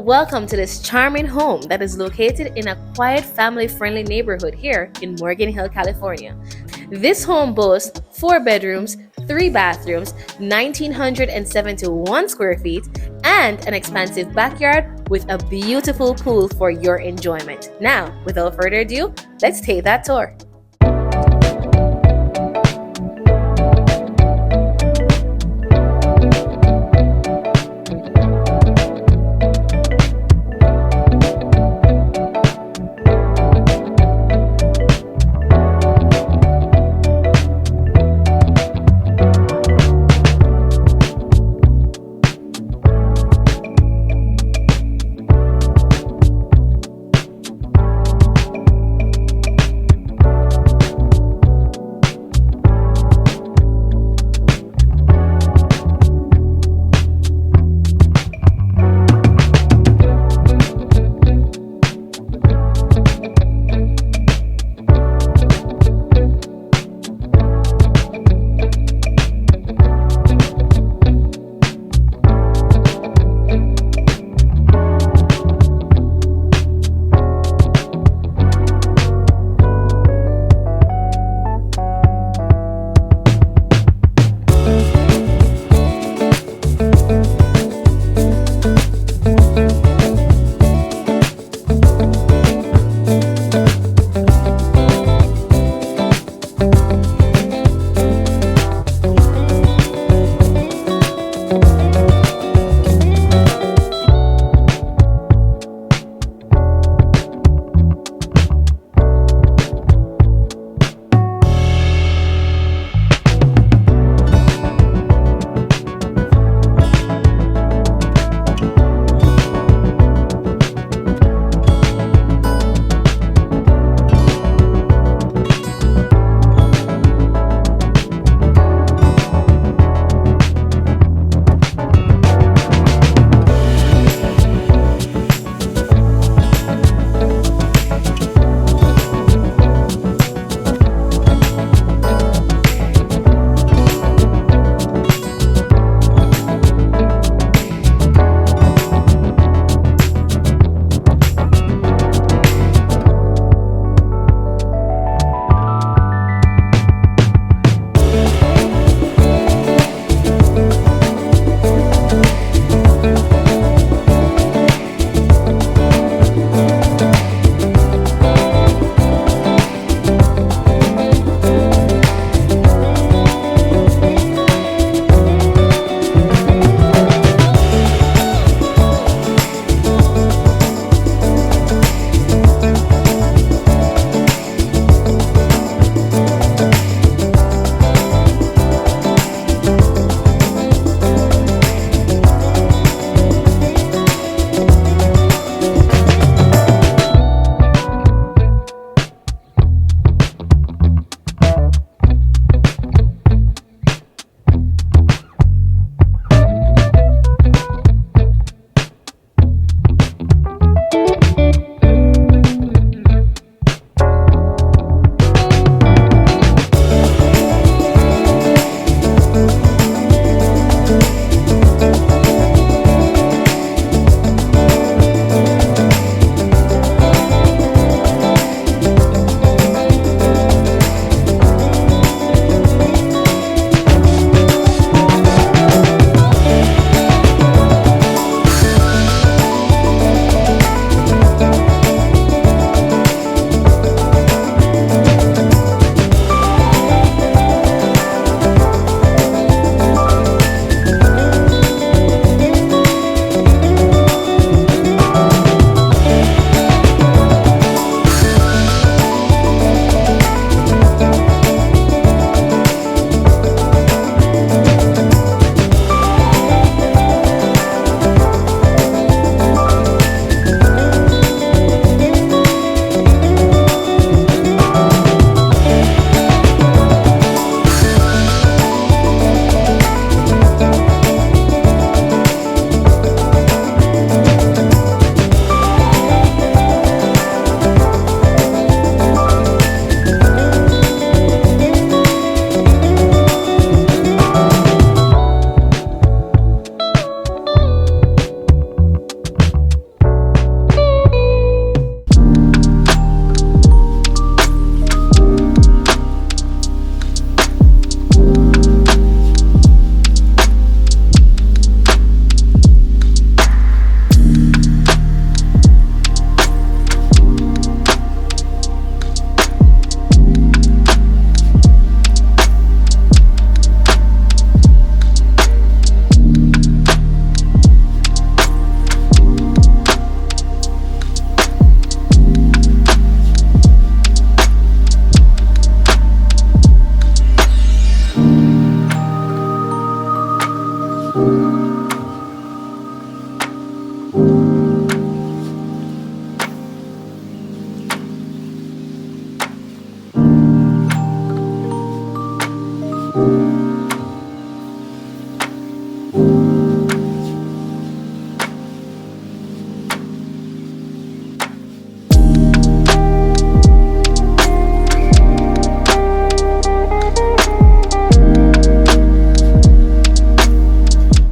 welcome to this charming home that is located in a quiet, family-friendly neighborhood here in Morgan Hill, California. This home boasts 4 bedrooms, 3 bathrooms, 1,971 square feet, and an expansive backyard with a beautiful pool for your enjoyment. Now, without further ado, let's take that tour.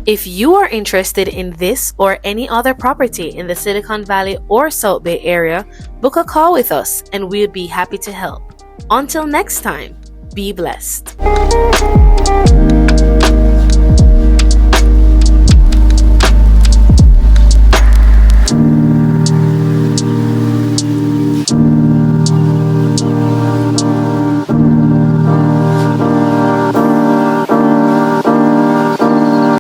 If you are interested in this or any other property in the Silicon Valley or South Bay area, book a call with us and we'll be happy to help. Until next time, be blessed.